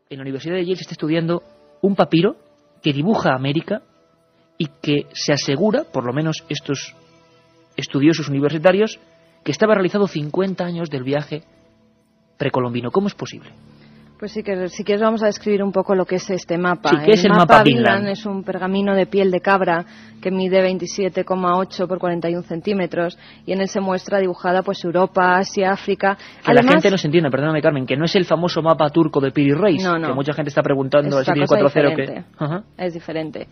en la Universidad de Yale se está estudiando un papiro que dibuja América y que se asegura, por lo menos estos estudiosos universitarios, que estaba realizado 50 años del viaje precolombino. ¿Cómo es posible? Pues sí, que si quieres vamos a describir un poco lo que es este mapa. Sí, ¿qué es el mapa Vinland? Es un pergamino de piel de cabra que mide 27,8 por 41 centímetros y en él se muestra dibujada pues Europa, Asia, África. Que además, la gente no se entiende, perdóname Carmen, que no es el famoso mapa turco de Piri Reis, no. que mucha gente está preguntando es al 740 que... Es diferente.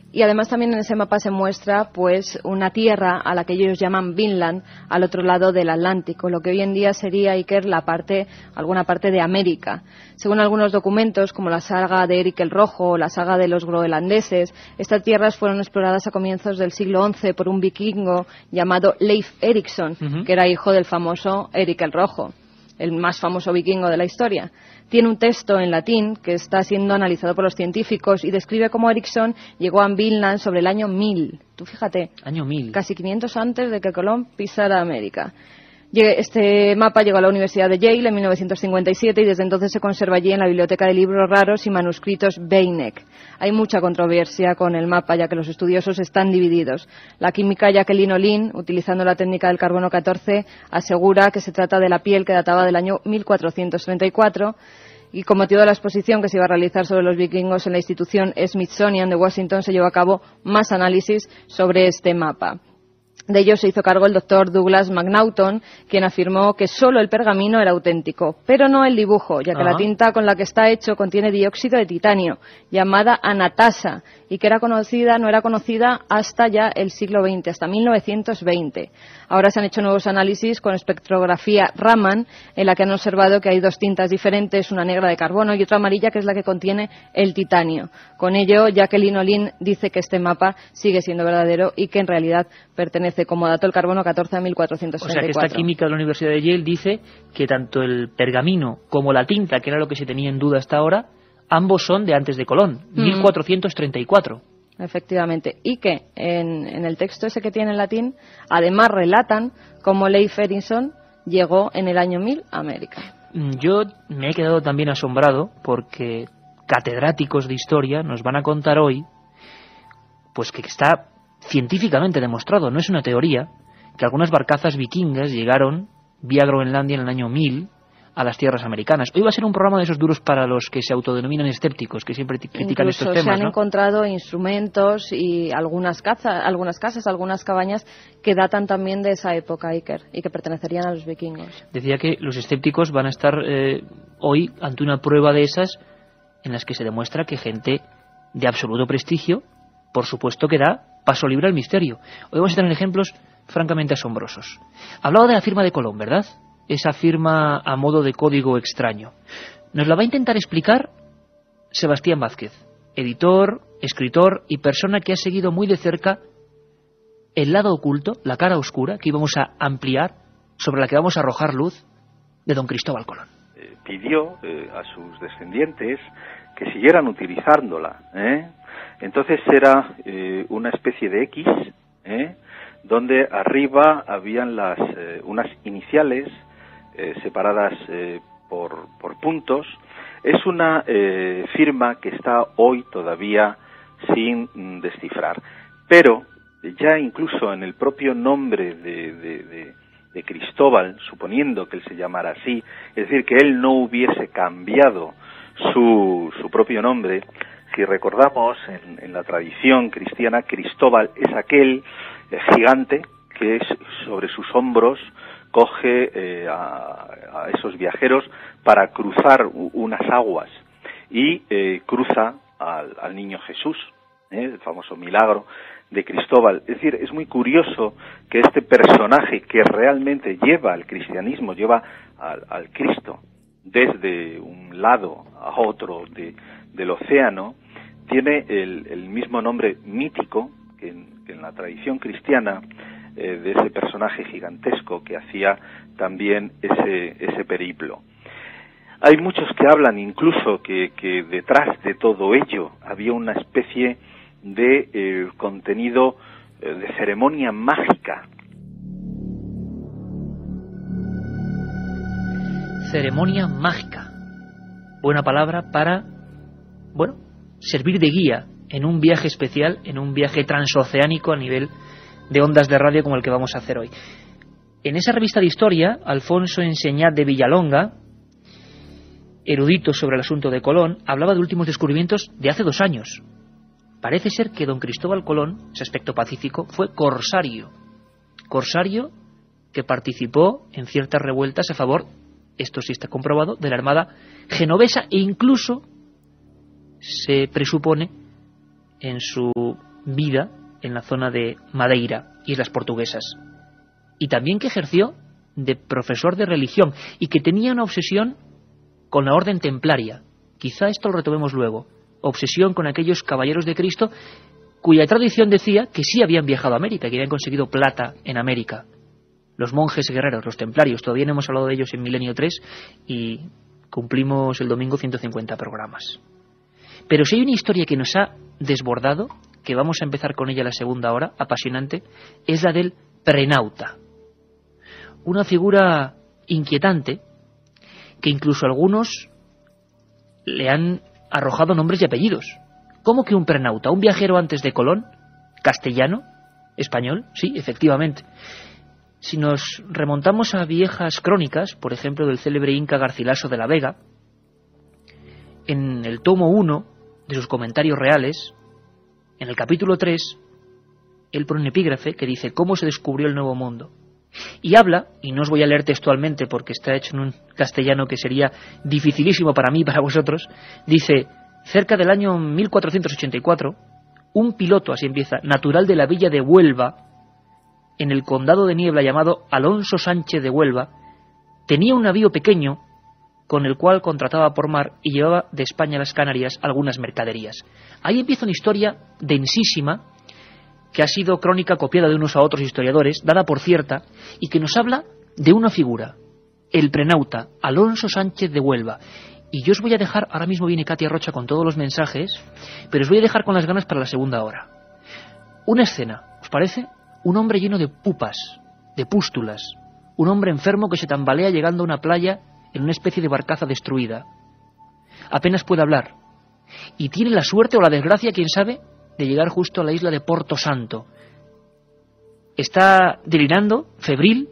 Y además también en ese mapa se muestra pues una tierra a la que ellos llaman Vinland, al otro lado del Atlántico, lo que hoy en día sería, Iker, alguna parte de América. Según algunos documentos, como la saga de Erik el Rojo o la saga de los groenlandeses, estas tierras fueron exploradas a comienzos del siglo XI por un vikingo llamado Leif Erikson, que era hijo del famoso Erik el Rojo, el más famoso vikingo de la historia. Tiene un texto en latín que está siendo analizado por los científicos y describe cómo Ericsson llegó a Vinland sobre el año 1000. Tú fíjate, año 1000. Casi 500 antes de que Colón pisara América. Este mapa llegó a la Universidad de Yale en 1957 y desde entonces se conserva allí en la Biblioteca de Libros Raros y Manuscritos Beinecke. Hay mucha controversia con el mapa, ya que los estudiosos están divididos. La química Jacqueline Olin, utilizando la técnica del carbono 14, asegura que se trata de la piel que databa del año 1434 y con motivo de la exposición que se iba a realizar sobre los vikingos en la institución Smithsonian de Washington se llevó a cabo más análisis sobre este mapa. De ello se hizo cargo el doctor Douglas MacNaughton, quien afirmó que solo el pergamino era auténtico, pero no el dibujo, ya que la tinta con la que está hecho contiene dióxido de titanio, llamada anatasa, y que no era conocida hasta ya el siglo XX, hasta 1920. Ahora se han hecho nuevos análisis con espectrografía Raman, en la que han observado que hay dos tintas diferentes, una negra de carbono y otra amarilla, que es la que contiene el titanio. Con ello, Jacqueline Olin dice que este mapa sigue siendo verdadero y que en realidad pertenece como dato el carbono 14 a 1434. O sea que esta química de la Universidad de Yale dice que tanto el pergamino como la tinta, que era lo que se tenía en duda hasta ahora, ambos son de antes de Colón, 1434. Efectivamente. Y que en el texto ese que tiene en latín, además relatan cómo Leif Erikson llegó en el año 1000 a América. Yo me he quedado también asombrado porque catedráticos de historia nos van a contar hoy pues que está científicamente demostrado, no es una teoría, que algunas barcazas vikingas llegaron vía Groenlandia en el año 1000 a las tierras americanas. Hoy va a ser un programa de esos duros para los que se autodenominan escépticos, que siempre critican estos temas, se han ¿no? encontrado instrumentos y algunas casas, algunas cabañas que datan también de esa época, Iker, y que pertenecerían a los vikingos. Decía que los escépticos van a estar hoy ante una prueba de esas en las que se demuestra que gente de absoluto prestigio, por supuesto, que da paso libre al misterio. Hoy vamos a tener ejemplos francamente asombrosos. Hablaba de la firma de Colón, ¿verdad? Esa firma a modo de código extraño. Nos la va a intentar explicar Sebastián Vázquez, editor, escritor y persona que ha seguido muy de cerca el lado oculto, la cara oscura, que íbamos a ampliar, sobre la que vamos a arrojar luz, de don Cristóbal Colón. Pidió a sus descendientes que siguieran utilizándola, Entonces era una especie de X, donde arriba habían unas iniciales separadas por puntos. Es una firma que está hoy todavía sin descifrar, pero ya incluso en el propio nombre de Cristóbal, suponiendo que él se llamara así, es decir, que él no hubiese cambiado su propio nombre, si recordamos en la tradición cristiana, Cristóbal es aquel gigante que sobre sus hombros coge a esos viajeros para cruzar unas aguas y cruza al niño Jesús, el famoso milagro de Cristóbal. Es decir, es muy curioso que este personaje que realmente lleva al cristianismo, lleva al Cristo desde un lado a otro del océano, tiene el mismo nombre mítico que en la tradición cristiana, de ese personaje gigantesco que hacía también ese periplo. Hay muchos que hablan incluso que detrás de todo ello había una especie de contenido de ceremonia mágica. Ceremonia mágica. buena palabra para, bueno, servir de guía en un viaje especial, en un viaje transoceánico a nivel de ondas de radio como el que vamos a hacer hoy. En esa revista de historia, Alfonso Enseñat de Villalonga, erudito sobre el asunto de Colón, hablaba de últimos descubrimientos de hace 2 años. Parece ser que don Cristóbal Colón, ese aspecto pacífico, fue corsario que participó en ciertas revueltas a favor, esto sí está comprobado, de la Armada genovesa, e incluso se presupone en su vida en la zona de Madeira, Islas Portuguesas, y también que ejerció de profesor de religión y que tenía una obsesión con la orden templaria. Quizá esto lo retomemos luego. Obsesión con aquellos caballeros de Cristo cuya tradición decía que sí habían viajado a América, que habían conseguido plata en América. Los monjes guerreros, los templarios, todavía no hemos hablado de ellos en Milenio 3 y cumplimos el domingo 150 programas. Pero si hay una historia que nos ha desbordado, que vamos a empezar con ella la segunda hora, apasionante, es la del prenauta. Una figura inquietante que incluso algunos le han arrojado nombres y apellidos. ¿Cómo que un prenauta? ¿Un viajero antes de Colón? ¿Castellano? ¿Español? Sí, efectivamente. Si nos remontamos a viejas crónicas, por ejemplo del célebre inca Garcilaso de la Vega, en el tomo 1 de sus comentarios reales, en el capítulo 3, él pone un epígrafe que dice cómo se descubrió el Nuevo Mundo. Y habla, y no os voy a leer textualmente porque está hecho en un castellano que sería dificilísimo para mí y para vosotros, dice, cerca del año 1484, un piloto, así empieza, natural de la villa de Huelva, en el condado de Niebla, llamado Alonso Sánchez de Huelva, tenía un navío pequeño con el cual contrataba por mar y llevaba de España a las Canarias algunas mercaderías. Ahí empieza una historia densísima que ha sido crónica copiada de unos a otros historiadores, dada por cierta, y que nos habla de una figura, el prenauta, Alonso Sánchez de Huelva. Y yo os voy a dejar, ahora mismo viene Katia Rocha con todos los mensajes, pero os voy a dejar con las ganas para la segunda hora. Una escena, ¿os parece? Un hombre lleno de pupas, de pústulas, un hombre enfermo que se tambalea llegando a una playa en una especie de barcaza destruida. Apenas puede hablar, y tiene la suerte o la desgracia, quién sabe, de llegar justo a la isla de Porto Santo. Está delirando, febril,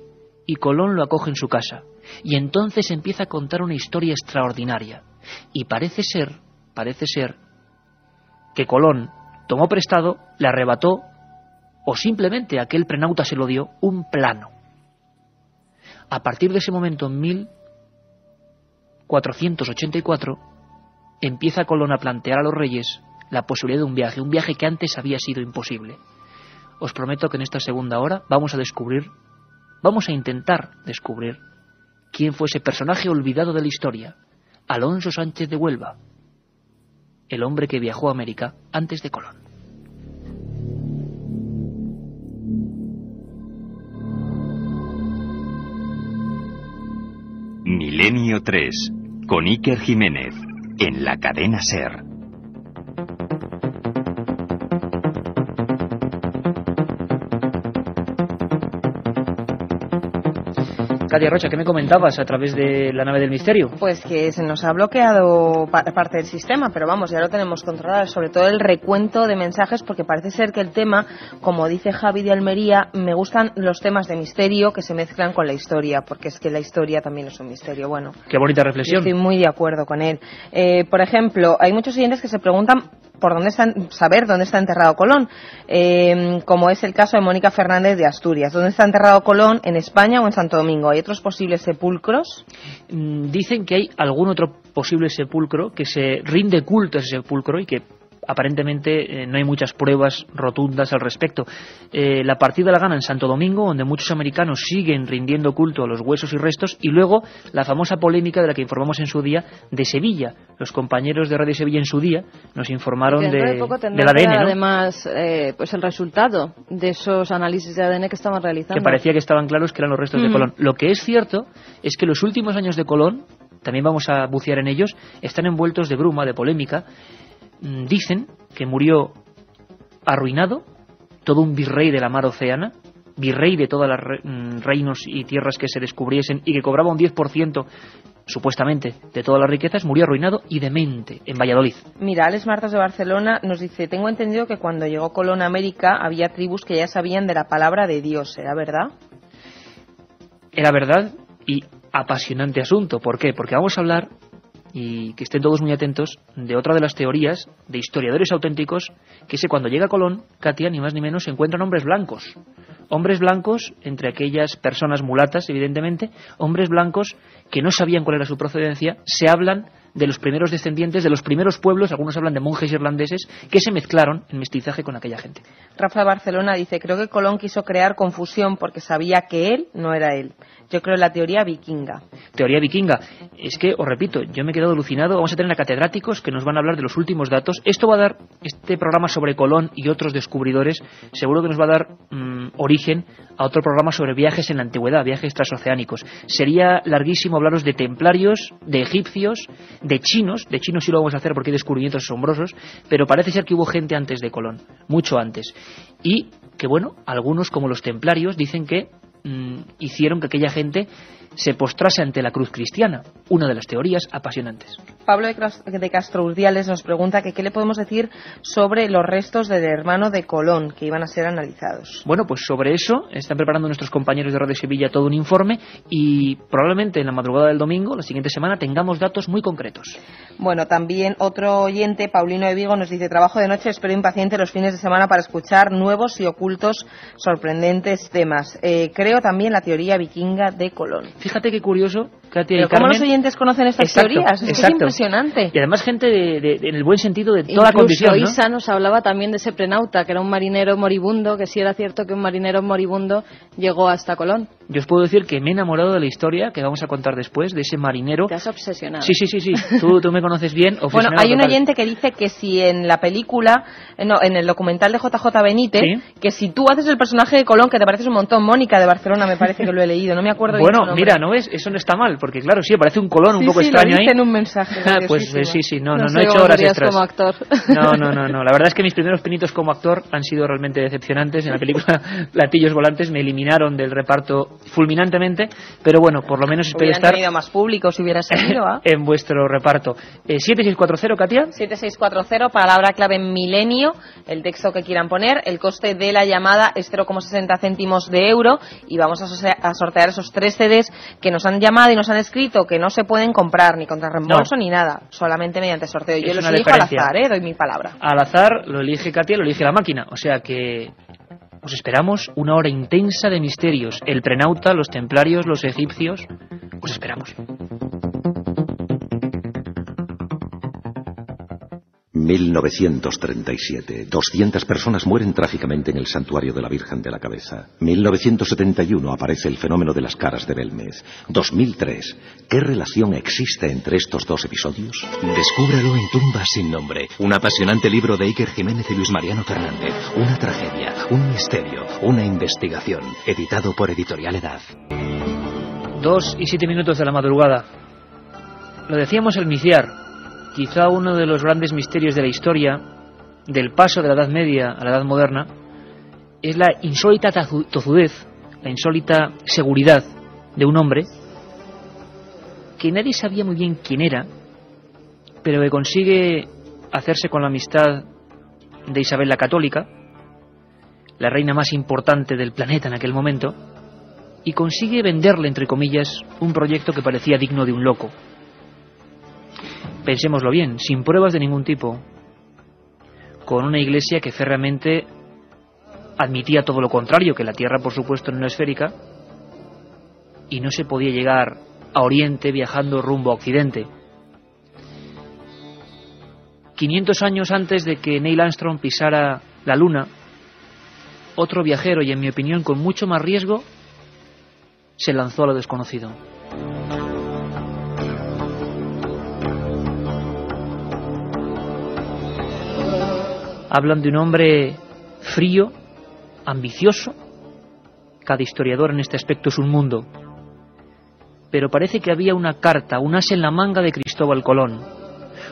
y Colón lo acoge en su casa. Y entonces empieza a contar una historia extraordinaria. Y parece ser que Colón tomó prestado, le arrebató, o simplemente aquel prenauta se lo dio, un plano. A partir de ese momento, en 1484, empieza Colón a plantear a los reyes la posibilidad de un viaje que antes había sido imposible. Os prometo que en esta segunda hora vamos a intentar descubrir quién fue ese personaje olvidado de la historia, Alonso Sánchez de Huelva, el hombre que viajó a América antes de Colón. Milenio 3, con Iker Jiménez, en la cadena SER. Katia Rocha, ¿qué me comentabas a través de la nave del misterio? Pues que se nos ha bloqueado parte del sistema, pero vamos, ya lo tenemos controlado, sobre todo el recuento de mensajes, porque parece ser que el tema, como dice Javi de Almería, me gustan los temas de misterio que se mezclan con la historia, porque es que la historia también es un misterio. Bueno, qué bonita reflexión. Estoy muy de acuerdo con él. Por ejemplo, hay muchos oyentes que se preguntan saber dónde está enterrado Colón, como es el caso de Mónica Fernández de Asturias. ¿Dónde está enterrado Colón? ¿En España o en Santo Domingo? ¿Hay otros posibles sepulcros? Dicen que hay algún otro posible sepulcro, que se rinde culto a ese sepulcro y que aparentemente no hay muchas pruebas rotundas al respecto. La partida la gana en Santo Domingo, donde muchos americanos siguen rindiendo culto a los huesos y restos, y luego la famosa polémica de la que informamos en su día de Sevilla. Los compañeros de Radio Sevilla en su día nos informaron del ADN, ¿no? Además, pues el resultado de esos análisis de ADN que estaban realizando. Que parecía que estaban claros que eran los restos de Colón. Lo que es cierto es que los últimos años de Colón, también vamos a bucear en ellos, están envueltos de bruma, de polémica. Dicen que murió arruinado, todo un virrey de la mar Oceana, virrey de todas las reinos y tierras que se descubriesen, y que cobraba un 10% supuestamente, de todas las riquezas, murió arruinado y demente en Valladolid. Mira, Alex Martos de Barcelona nos dice: tengo entendido que cuando llegó Colón a América había tribus que ya sabían de la palabra de Dios. ¿Era verdad? Era verdad y apasionante asunto. ¿Por qué? Porque vamos a hablar, y que estén todos muy atentos, de otra de las teorías de historiadores auténticos, que es que cuando llega Colón, Katia, ni más ni menos, se encuentran hombres blancos. Hombres blancos, entre aquellas personas mulatas, evidentemente, hombres blancos que no sabían cuál era su procedencia. Se hablan de los primeros descendientes, de los primeros pueblos, algunos hablan de monjes irlandeses, que se mezclaron en mestizaje con aquella gente. Rafa de Barcelona dice: creo que Colón quiso crear confusión porque sabía que él no era él. Yo creo en la teoría vikinga. Teoría vikinga. Es que, os repito, yo me he quedado alucinado. Vamos a tener a catedráticos que nos van a hablar de los últimos datos. Esto va a dar, este programa sobre Colón y otros descubridores, seguro que nos va a dar origen a otro programa sobre viajes en la antigüedad, viajes transoceánicos. Sería larguísimo hablaros de templarios, de egipcios, de chinos sí lo vamos a hacer porque hay descubrimientos asombrosos, pero parece ser que hubo gente antes de Colón, mucho antes. Y que, bueno, algunos, como los templarios, dicen que hicieron que aquella gente se postrase ante la cruz cristiana. Una de las teorías apasionantes. Pablo de Castro Urdiales nos pregunta que qué le podemos decir sobre los restos del hermano de Colón que iban a ser analizados. Bueno, pues sobre eso están preparando nuestros compañeros de Radio Sevilla todo un informe y probablemente en la madrugada del domingo, la siguiente semana, tengamos datos muy concretos. Bueno, también otro oyente, Paulino de Vigo, nos dice: trabajo de noche, espero impaciente los fines de semana para escuchar nuevos y ocultos sorprendentes temas. Creo también la teoría vikinga de Colón. Fíjate qué curioso, Katia. Pero ¿cómo los oyentes conocen estas teorías? Es impresionante. Y además gente en el buen sentido de toda la condición, ¿no? Isa nos hablaba también de ese prenauta, que era un marinero moribundo, que sí era cierto que un marinero moribundo llegó hasta Colón. Yo os puedo decir que me he enamorado de la historia que vamos a contar después, de ese marinero. Te has obsesionado. Sí. Tú me conoces bien. Bueno, hay un oyente que dice que si en la película, no, en el documental de JJ Benítez, ¿sí?, que si tú haces el personaje de Colón, que te pareces un montón, Mónica de Barcelona, me parece que lo he leído, no me acuerdo bien su nombre. Mira, ¿no ves? Eso no está mal, porque claro, sí, parece un Colón un poco extraño ahí. Sí, en un mensaje. Pues sí, no sé he hecho horas extras. Como actor. No. La verdad es que mis primeros pinitos como actor han sido realmente decepcionantes. En la película Platillos Volantes me eliminaron del reparto fulminantemente, pero bueno, por lo menos espero estar tenido más público si hubiera salido, en vuestro reparto. 7640, Katia. 7640, palabra clave milenio, el texto que quieran poner. El coste de la llamada es 0,60 céntimos de euro y vamos a sortear esos 3 CDs que nos han llamado y nos han escrito que no se pueden comprar ni contra reembolso ni nada, solamente mediante sorteo. Yo los elijo al azar, doy mi palabra. Al azar, lo elige Katia, lo elige la máquina, o sea que os esperamos una hora intensa de misterios. El prenauta, los templarios, los egipcios, os esperamos. 1937. 200 personas mueren trágicamente en el santuario de la Virgen de la Cabeza. 1971 aparece el fenómeno de las caras de Belmez. 2003. ¿Qué relación existe entre estos dos episodios? Descúbralo en Tumbas sin nombre. Un apasionante libro de Iker Jiménez y Luis Mariano Fernández. Una tragedia, un misterio, una investigación. Editado por Editorial Edad. 2:07 de la madrugada. Lo decíamos al iniciar. Quizá uno de los grandes misterios de la historia, del paso de la Edad Media a la Edad Moderna, es la insólita tozudez, la insólita seguridad de un hombre que nadie sabía muy bien quién era, pero que consigue hacerse con la amistad de Isabel la Católica, la reina más importante del planeta en aquel momento, y consigue venderle, entre comillas, un proyecto que parecía digno de un loco. Pensémoslo bien, sin pruebas de ningún tipo, con una iglesia que férreamente admitía todo lo contrario, que la Tierra, por supuesto, no es esférica, y no se podía llegar a Oriente viajando rumbo a Occidente. 500 años antes de que Neil Armstrong pisara la Luna, otro viajero, y en mi opinión con mucho más riesgo, se lanzó a lo desconocido. Hablan de un hombre frío, ambicioso. Cada historiador en este aspecto es un mundo. Pero parece que había una carta, un as en la manga de Cristóbal Colón.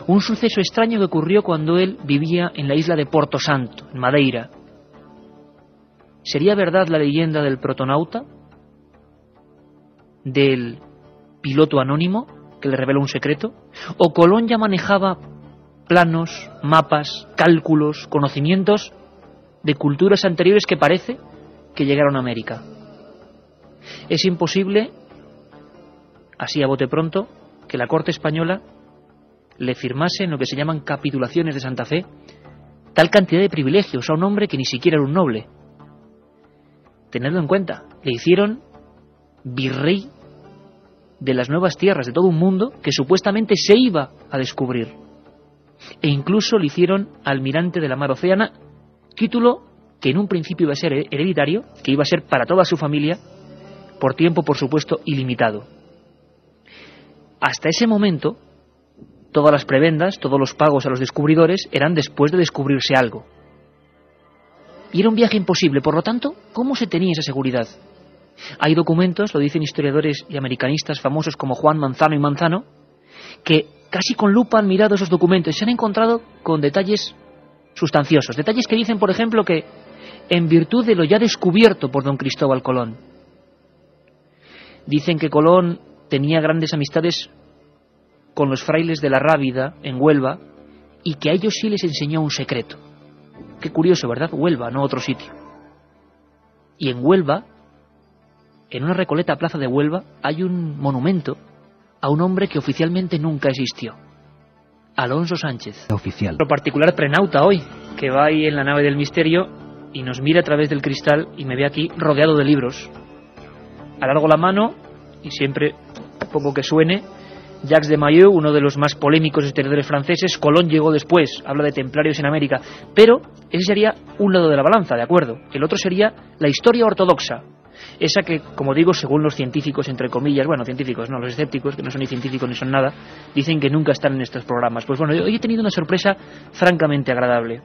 Un suceso extraño que ocurrió cuando él vivía en la isla de Porto Santo, en Madeira. ¿Sería verdad la leyenda del protonauta? ¿Del piloto anónimo? que le reveló un secreto? ¿O Colón ya manejaba planos, mapas, cálculos, conocimientos de culturas anteriores que parece que llegaron a América? Es imposible, así a bote pronto, que la corte española le firmase en lo que se llaman capitulaciones de Santa Fe tal cantidad de privilegios a un hombre que ni siquiera era un noble. Tenedlo en cuenta, le hicieron virrey de las nuevas tierras, de todo un mundo que supuestamente se iba a descubrir. E incluso le hicieron almirante de la mar Océana, título que en un principio iba a ser hereditario, que iba a ser para toda su familia, por tiempo, por supuesto, ilimitado. Hasta ese momento, todas las prebendas, todos los pagos a los descubridores eran después de descubrirse algo. Y era un viaje imposible, por lo tanto, ¿cómo se tenía esa seguridad? Hay documentos, lo dicen historiadores y americanistas famosos como Juan Manzano y Manzano, que casi con lupa han mirado esos documentos y se han encontrado con detalles sustanciosos. Detalles que dicen, por ejemplo, que en virtud de lo ya descubierto por don Cristóbal Colón, dicen que Colón tenía grandes amistades con los frailes de la Rábida en Huelva y que a ellos sí les enseñó un secreto. Qué curioso, ¿verdad? Huelva, no otro sitio. Y en Huelva, en una recoleta plaza de Huelva, hay un monumento a un hombre que oficialmente nunca existió. Alonso Sánchez. Oficial. Lo particular prenauta hoy, que va ahí en la nave del misterio y nos mira a través del cristal y me ve aquí rodeado de libros. Alargo la mano y siempre, poco que suene, Jacques de Maillot, uno de los más polémicos historiadores franceses. Colón llegó después, habla de templarios en América, pero ese sería un lado de la balanza, ¿de acuerdo? El otro sería la historia ortodoxa, esa que, como digo, según los científicos, entre comillas, bueno, científicos no, los escépticos, que no son ni científicos ni son nada, dicen que nunca están en estos programas. Pues bueno, hoy he tenido una sorpresa francamente agradable.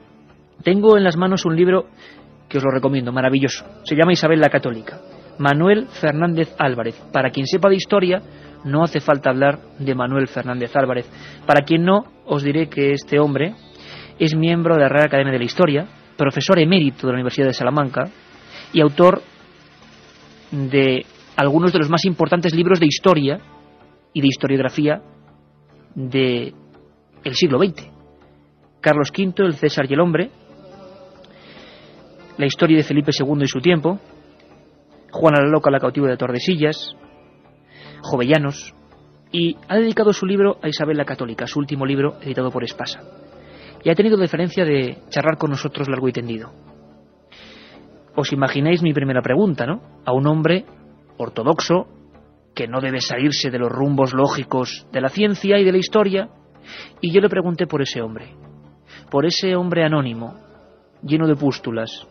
Tengo en las manos un libro que os lo recomiendo, maravilloso, se llama Isabel la Católica, Manuel Fernández Álvarez. Para quien sepa de historia, no hace falta hablar de Manuel Fernández Álvarez. Para quien no, os diré que este hombre es miembro de la Real Academia de la Historia, profesor emérito de la Universidad de Salamanca y autor de algunos de los más importantes libros de historia y de historiografía del siglo XX. Carlos V, el César y el hombre, la historia de Felipe II y su tiempo, Juana la Loca, la cautiva de Tordesillas, Jovellanos, y ha dedicado su libro a Isabel la Católica, su último libro editado por Espasa. Y ha tenido la deferencia de charlar con nosotros largo y tendido. Os imagináis mi primera pregunta, ¿no? A un hombre ortodoxo que no debe salirse de los rumbos lógicos de la ciencia y de la historia, y yo le pregunté por ese hombre anónimo, lleno de pústulas,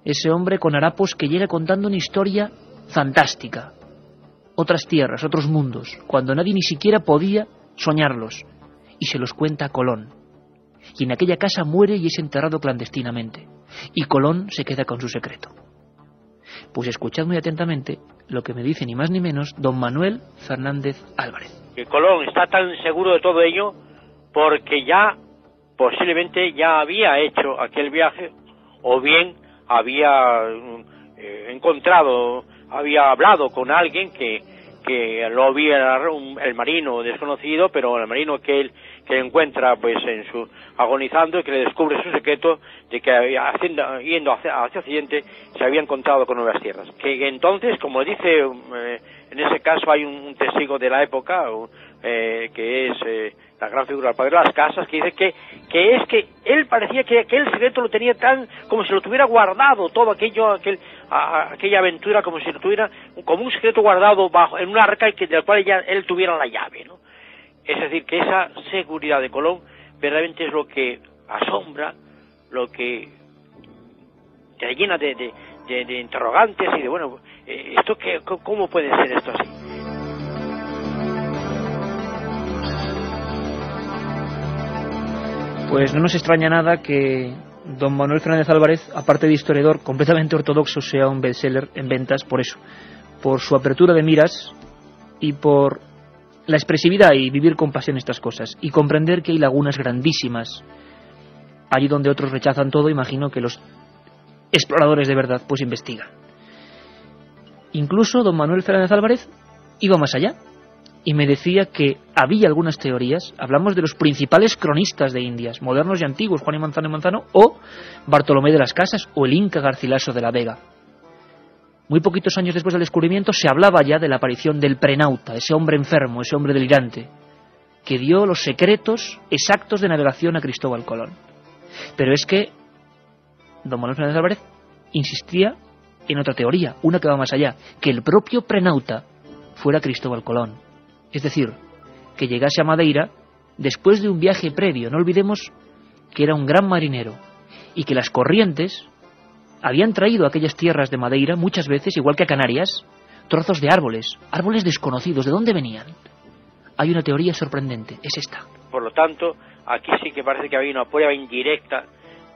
ese hombre con harapos que llega contando una historia fantástica, otras tierras, otros mundos, cuando nadie ni siquiera podía soñarlos, y se los cuenta a Colón. Y en aquella casa muere y es enterrado clandestinamente, y Colón se queda con su secreto. Pues escuchad muy atentamente lo que me dice ni más ni menos don Manuel Fernández Álvarez. Que Colón está tan seguro de todo ello porque ya posiblemente ya había hecho aquel viaje, o bien había encontrado, había hablado con alguien que lo había, el marino desconocido, pero el marino que él encuentra pues en su agonizando y que le descubre su secreto de que yendo hacia Occidente se había encontrado con nuevas tierras. Que entonces, como dice, en ese caso hay un testigo de la época que es la gran figura del padre de las Casas, que dice que es que él parecía que aquel secreto lo tenía tan como si lo tuviera guardado, todo aquella aventura, como si lo tuviera como un secreto guardado en una arca y del cual él tuviera la llave, ¿no? Es decir, que esa seguridad de Colón verdaderamente es lo que asombra, lo que te llena de interrogantes y de, bueno, esto ¿cómo puede ser esto así? Pues no nos extraña nada que don Manuel Fernández Álvarez, aparte de historiador completamente ortodoxo, sea un bestseller en ventas por eso, por su apertura de miras y por la expresividad y vivir con pasión estas cosas y comprender que hay lagunas grandísimas allí donde otros rechazan todo. Imagino que los exploradores de verdad pues investigan. Incluso don Manuel Fernández Álvarez iba más allá y me decía que había algunas teorías, hablamos de los principales cronistas de Indias, modernos y antiguos, Juan y Manzano, o Bartolomé de las Casas, o el Inca Garcilaso de la Vega. Muy poquitos años después del descubrimiento se hablaba ya de la aparición del prenauta, ese hombre enfermo, ese hombre delirante, que dio los secretos exactos de navegación a Cristóbal Colón. Pero es que don Manuel Fernández Álvarez insistía en otra teoría, una que va más allá, que el propio prenauta fuera Cristóbal Colón. Es decir, que llegase a Madeira después de un viaje previo. No olvidemos que era un gran marinero y que las corrientes habían traído a aquellas tierras de Madeira muchas veces, igual que a Canarias, trozos de árboles desconocidos. ¿De dónde venían? Hay una teoría sorprendente, es esta. Por lo tanto, aquí sí que parece que había una prueba indirecta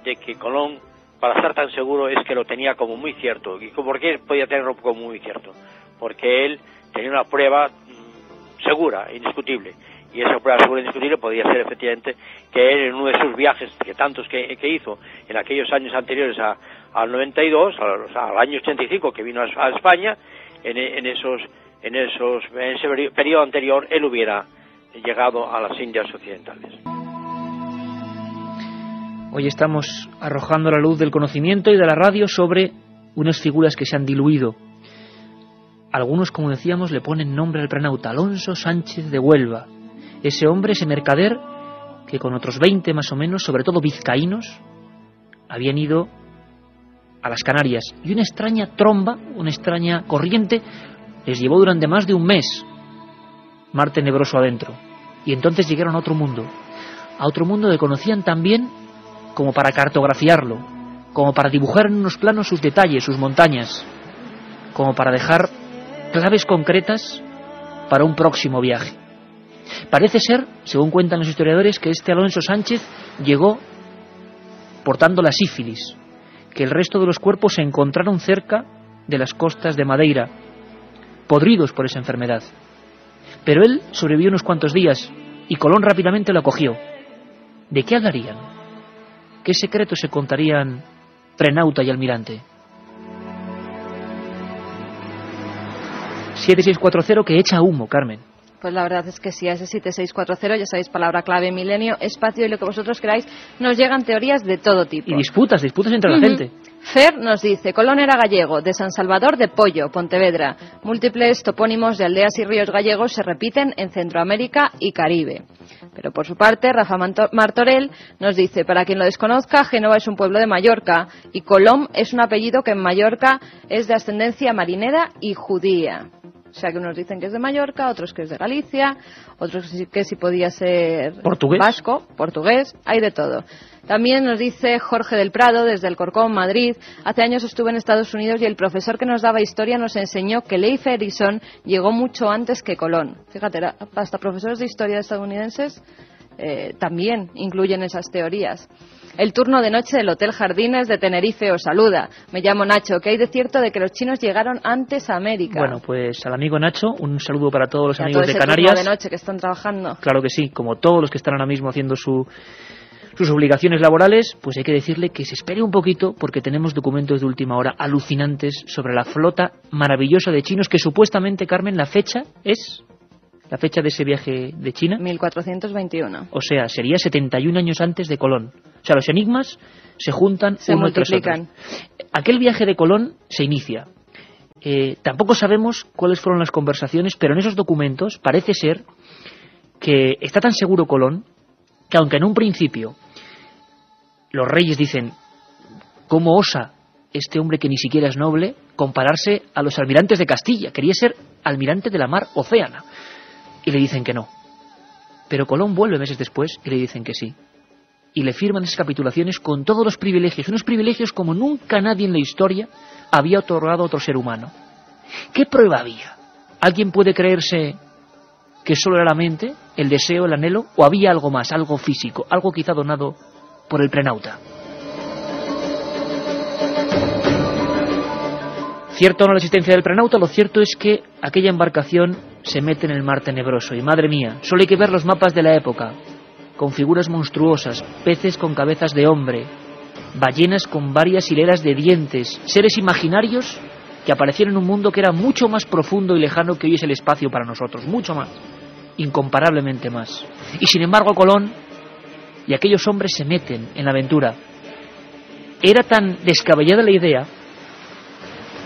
de que Colón, para estar tan seguro, es que lo tenía como muy cierto. ¿Y por qué podía tenerlo como muy cierto? Porque él tenía una prueba segura, indiscutible. Y esa prueba segura e indiscutible podía ser efectivamente que él, en uno de sus viajes, que tantos que hizo en aquellos años anteriores al 92, al año 85 que vino a España, en ese periodo anterior, él hubiera llegado a las Indias Occidentales. Hoy estamos arrojando la luz del conocimiento y de la radio sobre unas figuras que se han diluido. Algunos, como decíamos, le ponen nombre al prenauta, Alonso Sánchez de Huelva. Ese hombre, ese mercader, que con otros 20 más o menos, sobre todo vizcaínos, habían ido a las Canarias. Y una extraña tromba, una extraña corriente, les llevó durante más de un mes, mar tenebroso adentro. Y entonces llegaron a otro mundo que conocían tan bien como para cartografiarlo, como para dibujar en unos planos sus detalles, sus montañas, como para dejar claves concretas para un próximo viaje. Parece ser, según cuentan los historiadores, que este Alonso Sánchez llegó portando la sífilis, que el resto de los cuerpos se encontraron cerca de las costas de Madeira, podridos por esa enfermedad. Pero él sobrevivió unos cuantos días y Colón rápidamente lo acogió. ¿De qué hablarían? ¿Qué secretos se contarían prenauta y almirante? 7640 que echa humo, Carmen. Pues la verdad es que sí, a ese 7640, ya sabéis, palabra clave, milenio, espacio y lo que vosotros queráis, nos llegan teorías de todo tipo. Y disputas entre la gente. Fer nos dice, Colón era gallego, de San Salvador de Pollo, Pontevedra. Múltiples topónimos de aldeas y ríos gallegos se repiten en Centroamérica y Caribe. Pero por su parte, Rafa Martorell nos dice, para quien lo desconozca, Génova es un pueblo de Mallorca y Colom es un apellido que en Mallorca es de ascendencia marinera y judía. O sea que unos dicen que es de Mallorca, otros que es de Galicia, otros que sí podía ser vasco, portugués, hay de todo. También nos dice Jorge del Prado, desde Alcorcón, Madrid. Hace años estuve en Estados Unidos y el profesor que nos daba historia nos enseñó que Leif Erikson llegó mucho antes que Colón. Fíjate, hasta profesores de historia estadounidenses también incluyen esas teorías. El turno de noche del Hotel Jardines de Tenerife os saluda. Me llamo Nacho. ¿Qué hay de cierto de que los chinos llegaron antes a América? Bueno, pues al amigo Nacho, un saludo para todos los amigos de Canarias. Turno de noche que están trabajando. Claro que sí, como todos los que están ahora mismo haciendo sus obligaciones laborales, pues hay que decirle que se espere un poquito porque tenemos documentos de última hora alucinantes sobre la flota maravillosa de chinos que supuestamente, Carmen, la fecha de ese viaje de China 1421. O sea, sería 71 años antes de Colón. O sea, los enigmas se juntan, se multiplican. Aquel viaje de Colón se inicia. Tampoco sabemos cuáles fueron las conversaciones, pero en esos documentos parece ser que está tan seguro Colón que aunque en un principio los reyes dicen ¿cómo osa este hombre que ni siquiera es noble compararse a los almirantes de Castilla? Quería ser almirante de la mar Océana. Y le dicen que no. Pero Colón vuelve meses después y le dicen que sí. Y le firman esas capitulaciones con todos los privilegios, unos privilegios como nunca nadie en la historia había otorgado a otro ser humano. ¿Qué prueba había? ¿Alguien puede creerse que solo era la mente, el deseo, el anhelo, o había algo más, algo físico, algo quizá donado por el prenauta? Cierto o no la existencia del prenauta, lo cierto es que aquella embarcación se mete en el mar tenebroso y madre mía, solo hay que ver los mapas de la época, con figuras monstruosas, peces con cabezas de hombre, ballenas con varias hileras de dientes, seres imaginarios que aparecieron en un mundo que era mucho más profundo y lejano que hoy es el espacio para nosotros, mucho más. incomparablemente más. Y sin embargo Colón y aquellos hombres se meten en la aventura. Era tan descabellada la idea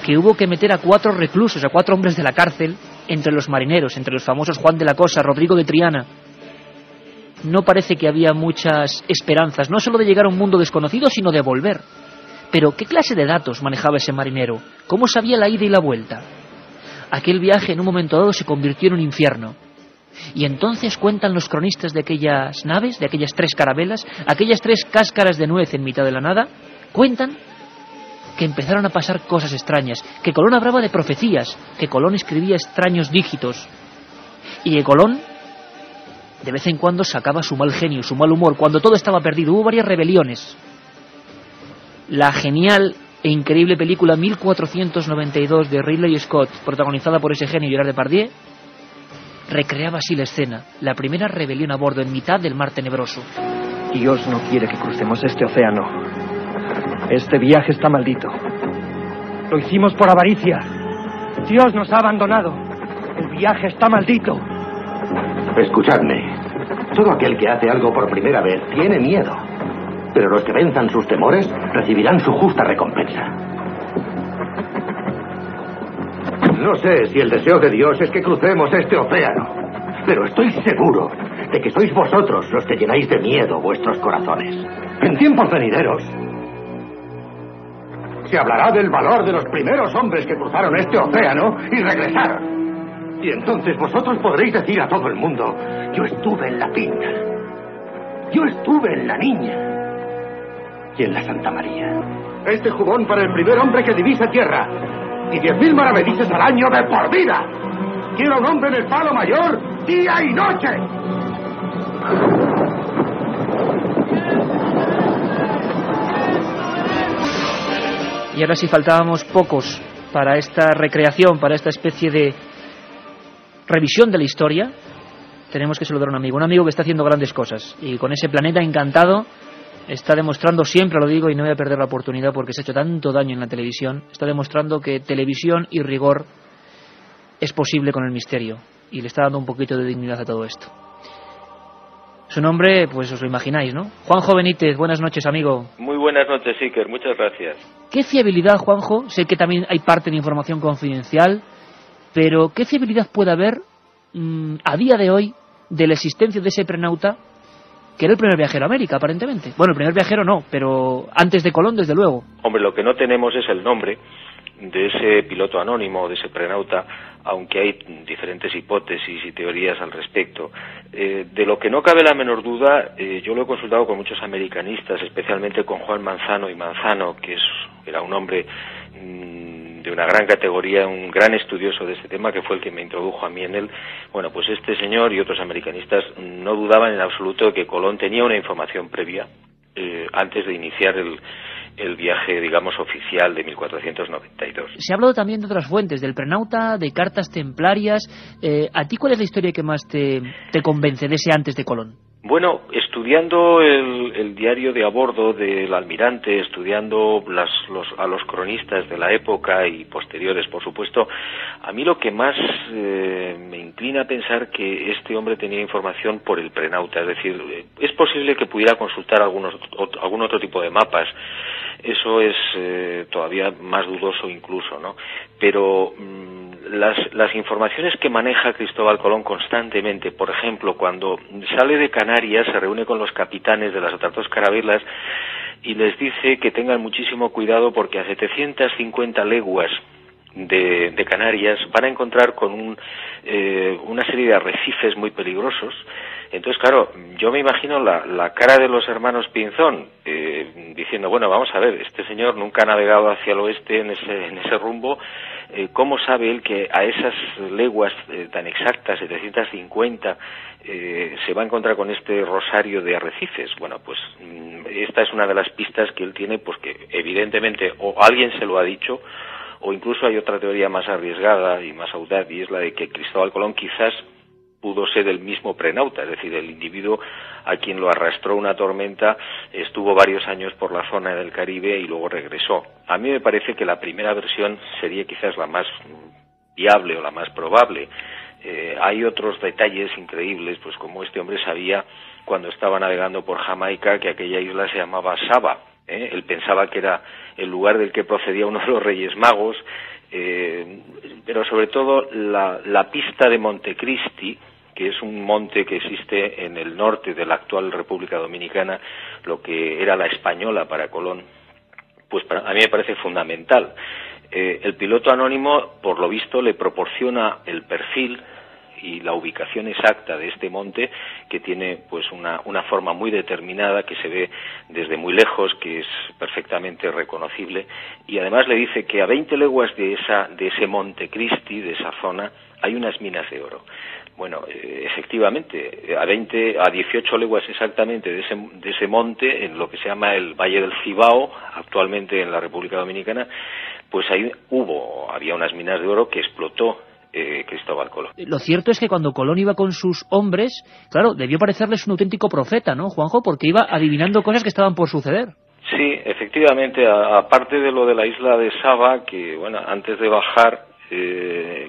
que hubo que meter a 4 reclusos, a 4 hombres de la cárcel, entre los marineros, entre los famosos Juan de la Cosa, Rodrigo de Triana. No parece que había muchas esperanzas, no solo de llegar a un mundo desconocido, sino de volver. Pero, ¿qué clase de datos manejaba ese marinero? ¿Cómo sabía la ida y la vuelta? Aquel viaje en un momento dado se convirtió en un infierno. Y entonces cuentan los cronistas de aquellas naves, de aquellas 3 carabelas, aquellas 3 cáscaras de nuez en mitad de la nada, cuentan que empezaron a pasar cosas extrañas, que Colón hablaba de profecías, que Colón escribía extraños dígitos, y que Colón de vez en cuando sacaba su mal genio, su mal humor, cuando todo estaba perdido. Hubo varias rebeliones. La genial e increíble película 1492 de Ridley Scott, protagonizada por ese genio Gerard Depardieu, recreaba así la escena, la primera rebelión a bordo en mitad del mar tenebroso. Dios no quiere que crucemos este océano. Este viaje está maldito. Lo hicimos por avaricia. Dios nos ha abandonado. El viaje está maldito. Escuchadme. Todo aquel que hace algo por primera vez tiene miedo. Pero los que venzan sus temores recibirán su justa recompensa. No sé si el deseo de Dios es que crucemos este océano, pero estoy seguro de que sois vosotros los que llenáis de miedo vuestros corazones. En tiempos venideros se hablará del valor de los primeros hombres que cruzaron este océano y regresaron. Y entonces vosotros podréis decir a todo el mundo: yo estuve en la Pinta, yo estuve en la Niña y en la Santa María. Este jubón para el primer hombre que divise tierra y 10.000 maravedices al año de por vida. Quiero un hombre en el Palo Mayor día y noche. Y ahora sí faltábamos pocos para esta recreación, para esta especie de revisión de la historia. Tenemos que saludar a un amigo que está haciendo grandes cosas y con ese Planeta Encantado está demostrando, siempre lo digo y no voy a perder la oportunidad porque se ha hecho tanto daño en la televisión, está demostrando que televisión y rigor es posible con el misterio y le está dando un poquito de dignidad a todo esto. Su nombre, pues os lo imagináis, ¿no? Juanjo Benítez, buenas noches, amigo. Muy buenas noches, Iker, muchas gracias. ¿Qué fiabilidad, Juanjo? Sé que también hay parte de información confidencial, pero ¿qué fiabilidad puede haber a día de hoy de la existencia de ese prenauta que era el primer viajero a América, aparentemente? Bueno, el primer viajero no, pero antes de Colón, desde luego. Hombre, lo que no tenemos es el nombre de ese piloto anónimo, de ese prenauta, aunque hay diferentes hipótesis y teorías al respecto. De lo que no cabe la menor duda, yo lo he consultado con muchos americanistas, especialmente con Juan Manzano y Manzano, que era un hombre de una gran categoría, un gran estudioso de este tema, que fue el que me introdujo a mí en él. Bueno, pues este señor y otros americanistas no dudaban en absoluto de que Colón tenía una información previa antes de iniciar el viaje, digamos, oficial de 1492. Se ha hablado también de otras fuentes, del prenauta, de cartas templarias. ¿A ti cuál es la historia que más te convence de ese antes de Colón? Bueno, estudiando el diario de a bordo del almirante, estudiando a los cronistas de la época y posteriores, por supuesto, a mí lo que más me inclina a pensar que este hombre tenía información por el prenauta, es decir, es posible que pudiera consultar algún otro tipo de mapas. Eso es todavía más dudoso incluso, ¿no? Pero las informaciones que maneja Cristóbal Colón constantemente, por ejemplo, cuando sale de Canarias, se reúne con los capitanes de las otras 2 carabelas y les dice que tengan muchísimo cuidado porque a 750 leguas de Canarias van a encontrar con una serie de arrecifes muy peligrosos. Entonces, claro, yo me imagino la cara de los hermanos Pinzón diciendo, bueno, vamos a ver, este señor nunca ha navegado hacia el oeste en ese rumbo, ¿cómo sabe él que a esas leguas tan exactas, 750, se va a encontrar con este rosario de arrecifes? Bueno, pues esta es una de las pistas que él tiene, pues que evidentemente o alguien se lo ha dicho, o incluso hay otra teoría más arriesgada y más audaz, y es la de que Cristóbal Colón quizás pudo ser el mismo prenauta, es decir, el individuo a quien lo arrastró una tormenta, estuvo varios años por la zona del Caribe y luego regresó. A mí me parece que la primera versión sería quizás la más viable o la más probable. Hay otros detalles increíbles, pues como este hombre sabía cuando estaba navegando por Jamaica que aquella isla se llamaba Saba. Él pensaba que era el lugar del que procedía uno de los Reyes Magos, pero sobre todo la pista de Montecristi, que es un monte que existe en el norte de la actual República Dominicana, lo que era la Española para Colón, pues a mí me parece fundamental. El piloto anónimo, por lo visto, le proporciona el perfil y la ubicación exacta de este monte, que tiene pues una forma muy determinada, que se ve desde muy lejos, que es perfectamente reconocible, y además le dice que a 20 leguas de ese Montecristi, de esa zona, hay unas minas de oro. Bueno, efectivamente, a 18 leguas exactamente de ese monte, en lo que se llama el Valle del Cibao, actualmente en la República Dominicana, pues ahí había unas minas de oro que explotó Cristóbal Colón. Lo cierto es que cuando Colón iba con sus hombres, claro, debió parecerles un auténtico profeta, ¿no, Juanjo? Porque iba adivinando cosas que estaban por suceder. Sí, efectivamente, aparte de lo de la isla de Saba, que bueno, antes de bajar,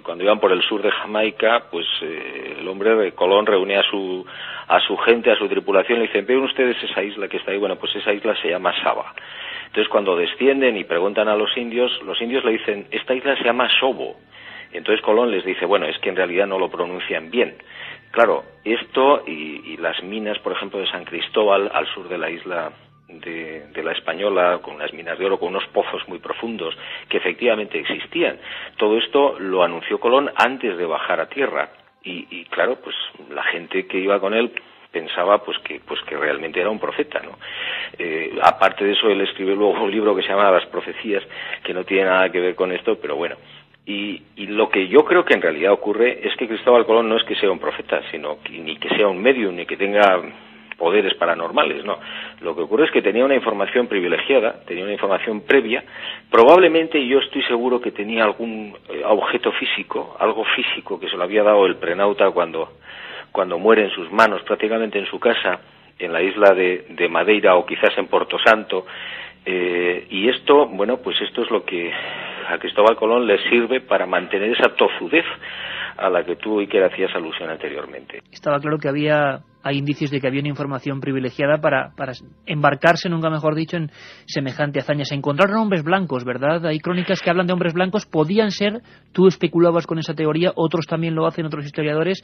cuando iban por el sur de Jamaica, pues el hombre de Colón reunía a su gente, a su tripulación, y le dicen: ¿ven ustedes esa isla que está ahí? Bueno, pues esa isla se llama Saba. Entonces cuando descienden y preguntan a los indios le dicen: esta isla se llama Sobo. Entonces Colón les dice: bueno, es que en realidad no lo pronuncian bien. Claro, esto y las minas, por ejemplo, de San Cristóbal, al sur de la isla de la Española, con unas minas de oro, con unos pozos muy profundos, que efectivamente existían. Todo esto lo anunció Colón antes de bajar a tierra. Y claro, pues la gente que iba con él pensaba pues que realmente era un profeta, ¿no? Aparte de eso, él escribió luego un libro que se llama Las Profecías, que no tiene nada que ver con esto, pero bueno. Y lo que yo creo que en realidad ocurre es que Cristóbal Colón no es que sea un profeta, sino ni que sea un medium, ni que tenga poderes paranormales, no. Lo que ocurre es que tenía una información privilegiada, tenía una información previa, probablemente, y yo estoy seguro que tenía algún objeto físico, algo físico que se lo había dado el prenauta cuando muere en sus manos, prácticamente en su casa, en la isla de Madeira o quizás en Porto Santo, y esto, bueno, pues esto es lo que a Cristóbal Colón le sirve para mantener esa tozudez a la que tú, Iker, hacías alusión anteriormente. Estaba claro que hay indicios de que había una información privilegiada para embarcarse, nunca mejor dicho, en semejante hazaña. Se encontraron hombres blancos, ¿verdad? Hay crónicas que hablan de hombres blancos. Podían ser, tú especulabas con esa teoría, otros también lo hacen, otros historiadores,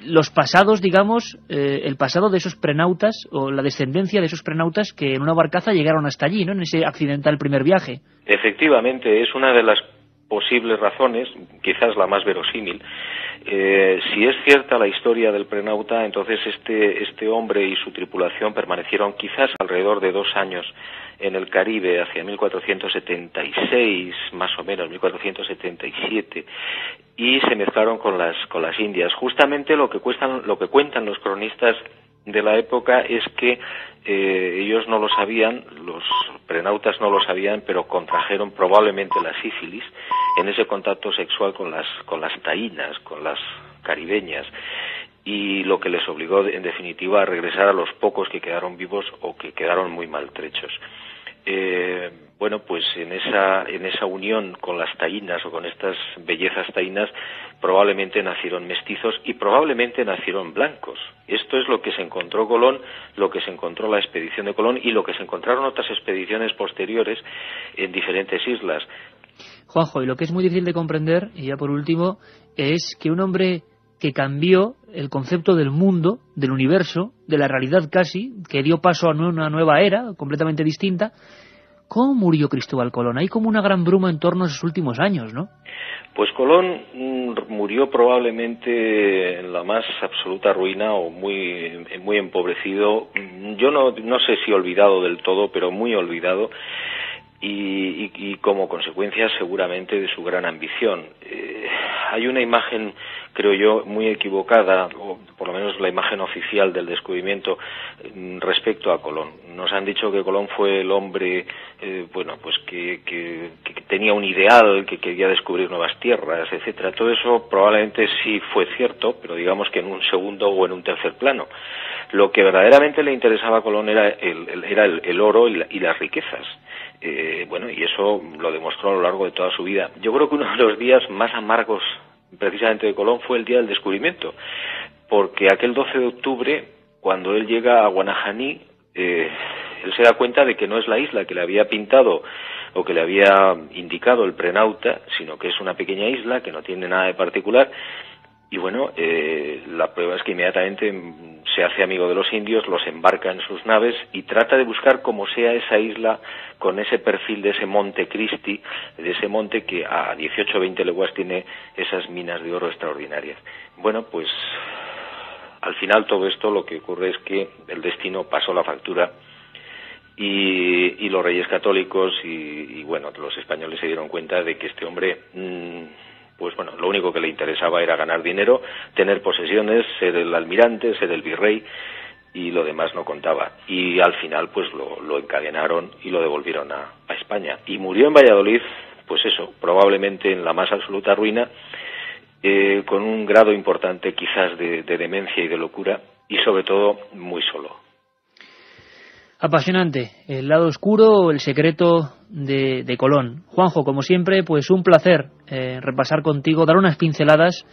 los pasados, digamos, el pasado de esos prenautas, o la descendencia de esos prenautas que en una barcaza llegaron hasta allí, ¿no?, en ese accidental primer viaje. Efectivamente, es una de las posibles razones, quizás la más verosímil. Si es cierta la historia del prenauta, entonces este hombre y su tripulación permanecieron quizás alrededor de 2 años en el Caribe, hacia 1476, más o menos, 1477, y se mezclaron con las Indias. Justamente lo que cuentan los cronistas de la época es que ellos no lo sabían, los prenautas no lo sabían, pero contrajeron probablemente la sífilis en ese contacto sexual con las taínas, con las caribeñas, y lo que les obligó en definitiva a regresar a los pocos que quedaron vivos o que quedaron muy maltrechos. Bueno, pues en esa unión con las taínas o con estas bellezas taínas probablemente nacieron mestizos y probablemente nacieron blancos. Esto es lo que se encontró Colón, lo que se encontró la expedición de Colón y lo que se encontraron otras expediciones posteriores en diferentes islas. Juanjo, y lo que es muy difícil de comprender, y ya por último, es que un hombre que cambió el concepto del mundo, del universo, de la realidad casi, que dio paso a una nueva era completamente distinta. ¿Cómo murió Cristóbal Colón? Hay como una gran bruma en torno a sus últimos años, ¿no? Pues Colón murió probablemente en la más absoluta ruina o muy empobrecido. Yo no sé si olvidado del todo, pero muy olvidado. Y como consecuencia seguramente de su gran ambición. Hay una imagen, creo yo, muy equivocada, o por lo menos la imagen oficial del descubrimiento respecto a Colón. Nos han dicho que Colón fue el hombre, pues que tenía un ideal, que quería descubrir nuevas tierras, etcétera. Todo eso probablemente sí fue cierto, pero digamos que en un segundo o en un tercer plano. Lo que verdaderamente le interesaba a Colón era el oro y las riquezas. Y eso lo demostró a lo largo de toda su vida. Yo creo que uno de los días más amargos precisamente de Colón fue el día del descubrimiento, porque aquel 12 de octubre, cuando él llega a Guanajaní, él se da cuenta de que no es la isla que le había pintado o que le había indicado el prenauta, sino que es una pequeña isla que no tiene nada de particular. Y bueno, la prueba es que inmediatamente se hace amigo de los indios, los embarca en sus naves y trata de buscar como sea esa isla con ese perfil de ese Monte Cristi, de ese monte que a 18 o 20 leguas tiene esas minas de oro extraordinarias. Bueno, pues al final todo esto lo que ocurre es que el destino pasó la factura y los reyes católicos y bueno, los españoles se dieron cuenta de que este hombre... pues bueno, lo único que le interesaba era ganar dinero, tener posesiones, ser el almirante, ser el virrey, y lo demás no contaba. Y al final pues lo encadenaron y lo devolvieron a España. Y murió en Valladolid, pues eso, probablemente en la más absoluta ruina, con un grado importante quizás de demencia y de locura, y sobre todo muy solo. Apasionante, el lado oscuro, el secreto de Colón. Juanjo, como siempre, pues un placer repasar contigo, dar unas pinceladas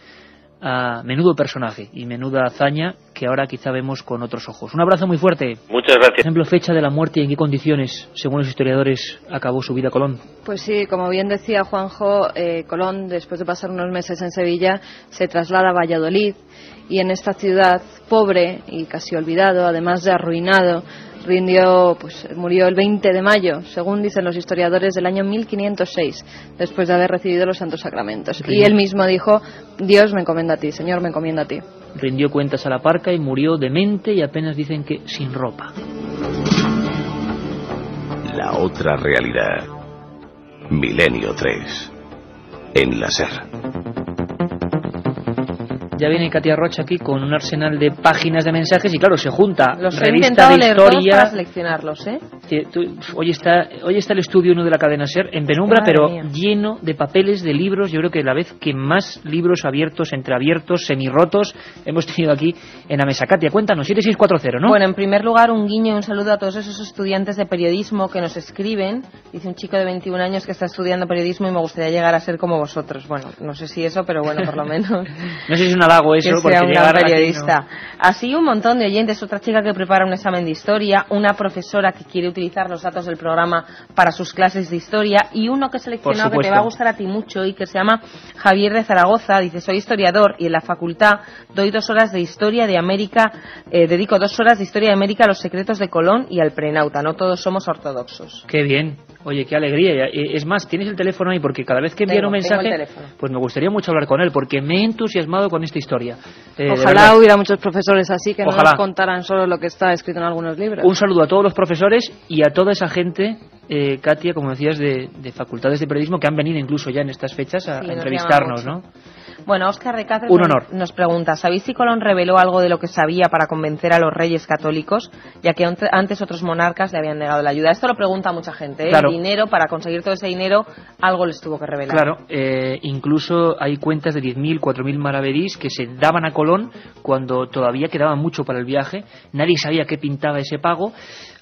a menudo personaje y menuda hazaña que ahora quizá vemos con otros ojos. Un abrazo muy fuerte. Muchas gracias. Por ejemplo, fecha de la muerte y en qué condiciones, según los historiadores, acabó su vida Colón. Pues sí, como bien decía Juanjo, Colón, después de pasar unos meses en Sevilla, se traslada a Valladolid, y en esta ciudad pobre y casi olvidado, además de arruinado, murió el 20 de mayo, según dicen los historiadores, del año 1506, después de haber recibido los santos sacramentos. Sí. Y él mismo dijo: Dios me encomienda a ti, Señor me encomienda a ti. Rindió cuentas a la parca y murió demente, y apenas dicen que sin ropa. La otra realidad. Milenio 3. En la SER. Ya viene Katia Rocha aquí con un arsenal de páginas de mensajes y claro, se junta los revista de historia para seleccionarlos, hoy está el estudio 1 de la cadena SER en penumbra, pero lleno de papeles, de libros. Yo creo que la vez que más libros abiertos, entreabiertos, semirrotos hemos tenido aquí en la mesa. Katia, cuéntanos, 7640, ¿no? Bueno, en primer lugar, un guiño y un saludo a todos esos estudiantes de periodismo que nos escriben. Dice un chico de 21 años que está estudiando periodismo y me gustaría llegar a ser como vosotros. Bueno, no sé si eso, pero bueno, por lo menos. No sé si es una eso, que sea un gran periodista. No. Así un montón de oyentes, otra chica que prepara un examen de historia, una profesora que quiere utilizar los datos del programa para sus clases de historia y uno que he seleccionado que te va a gustar a ti mucho y que se llama Javier de Zaragoza. Dice: soy historiador y en la facultad doy 2 horas de historia de América, dedico 2 horas de historia de América a los secretos de Colón y al prenauta. No todos somos ortodoxos. Qué bien. Oye, qué alegría. Es más, tienes el teléfono ahí, porque cada vez que envían un mensaje, pues me gustaría mucho hablar con él, porque me he entusiasmado con esta historia. Ojalá hubiera muchos profesores así que no nos contaran solo lo que está escrito en algunos libros. Un saludo a todos los profesores y a toda esa gente, Katia, como decías, de facultades de periodismo que han venido incluso ya en estas fechas a entrevistarnos, ¿no? Bueno, Óscar de Cáceres nos pregunta: ¿sabéis si Colón reveló algo de lo que sabía para convencer a los reyes católicos, ya que antes otros monarcas le habían negado la ayuda? Esto lo pregunta mucha gente, Claro. El dinero, para conseguir todo ese dinero, algo les tuvo que revelar. Claro, incluso hay cuentas de 10.000, 4.000 maravedís que se daban a Colón cuando todavía quedaba mucho para el viaje. Nadie sabía qué pintaba ese pago.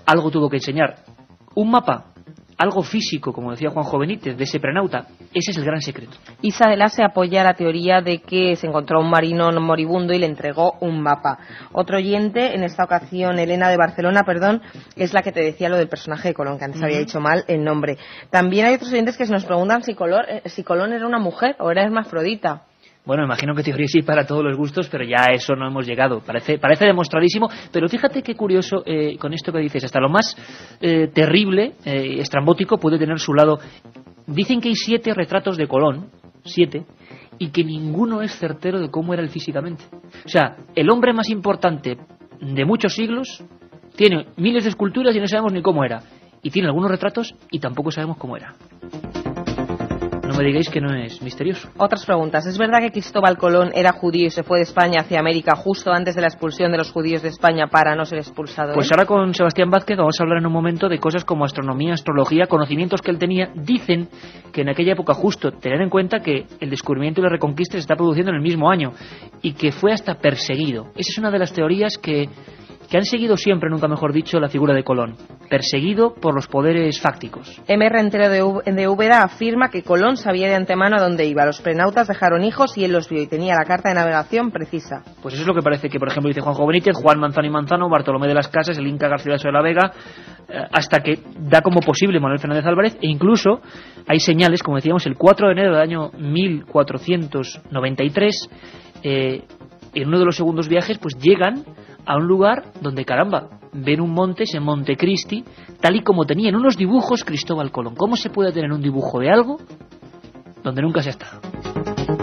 Algo tuvo que enseñar. Un mapa, algo físico, como decía Juanjo Benítez, de ese prenauta. Ese es el gran secreto. Isa de la se apoya la teoría de que se encontró un marino moribundo y le entregó un mapa. Otro oyente, en esta ocasión Elena de Barcelona, es la que te decía lo del personaje de Colón, que antes había dicho mal el nombre. También hay otros oyentes que se nos preguntan si Colón era una mujer o era hermafrodita. Bueno, imagino que teoría sí para todos los gustos, pero ya a eso no hemos llegado. Parece demostradísimo, pero fíjate qué curioso con esto que dices. Hasta lo más terrible, estrambótico, puede tener su lado. Dicen que hay 7 retratos de Colón, 7, y que ninguno es certero de cómo era él físicamente. O sea, el hombre más importante de muchos siglos tiene miles de esculturas y no sabemos ni cómo era. Y tiene algunos retratos y tampoco sabemos cómo era. No me digáis que no es misterioso. Otras preguntas. ¿Es verdad que Cristóbal Colón era judío y se fue de España hacia América justo antes de la expulsión de los judíos de España para no ser expulsado? Pues ahora con Sebastián Vázquez vamos a hablar en un momento de cosas como astronomía, astrología, conocimientos que él tenía. Dicen que en aquella época, justo, tener en cuenta que el descubrimiento y la reconquista se está produciendo en el mismo año y que fue hasta perseguido. Esa es una de las teorías que que han seguido siempre, nunca mejor dicho, la figura de Colón, perseguido por los poderes fácticos. M. Rentero de Úbeda afirma que Colón sabía de antemano a dónde iba. Los prenautas dejaron hijos y él los vio y tenía la carta de navegación precisa. Pues eso es lo que parece que, por ejemplo, dice Juanjo Benítez, Juan Manzano y Manzano, Bartolomé de las Casas, el Inca Garcilaso de la Vega, hasta que da como posible Manuel Fernández Álvarez, e incluso hay señales, como decíamos, el 4 de enero del año 1493, en uno de los segundos viajes, pues llegan a un lugar donde, caramba, ven un monte, ese Monte Cristi, tal y como tenía en unos dibujos Cristóbal Colón. ¿Cómo se puede tener un dibujo de algo donde nunca se ha estado?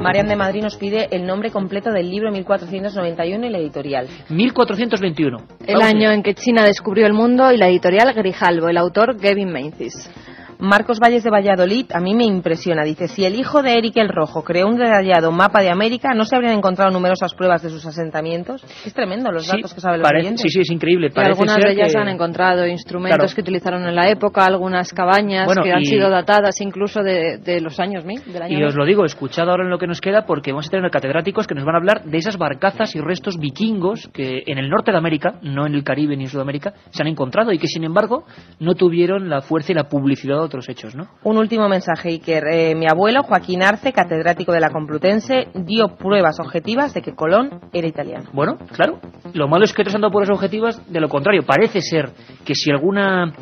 Marian de Madrid nos pide el nombre completo del libro 1491 y la editorial. 1421. El año en que China descubrió el mundo, y la editorial Grijalbo, el autor Gavin Menzies. Marcos Valles de Valladolid a mí me impresiona. Dice, si el hijo de Eric el Rojo creó un detallado mapa de América, ¿no se habrían encontrado numerosas pruebas de sus asentamientos? Es tremendo los datos que saben los oyentes. Sí, es increíble. Y algunas de ellas han encontrado instrumentos que utilizaron en la época, algunas cabañas que han sido datadas incluso de los años 1000. Y os lo digo, escuchad ahora en lo que nos queda, porque vamos a tener catedráticos que nos van a hablar de esas barcazas y restos vikingos que en el norte de América, no en el Caribe ni en Sudamérica, se han encontrado y que sin embargo no tuvieron la fuerza y la publicidad de otros hechos, ¿no? Un último mensaje, Iker. Mi abuelo, Joaquín Arce, catedrático de la Complutense, dio pruebas objetivas de que Colón era italiano. Bueno, claro. Lo malo es que otros han dado pruebas objetivas de lo contrario. Parece ser que si alguna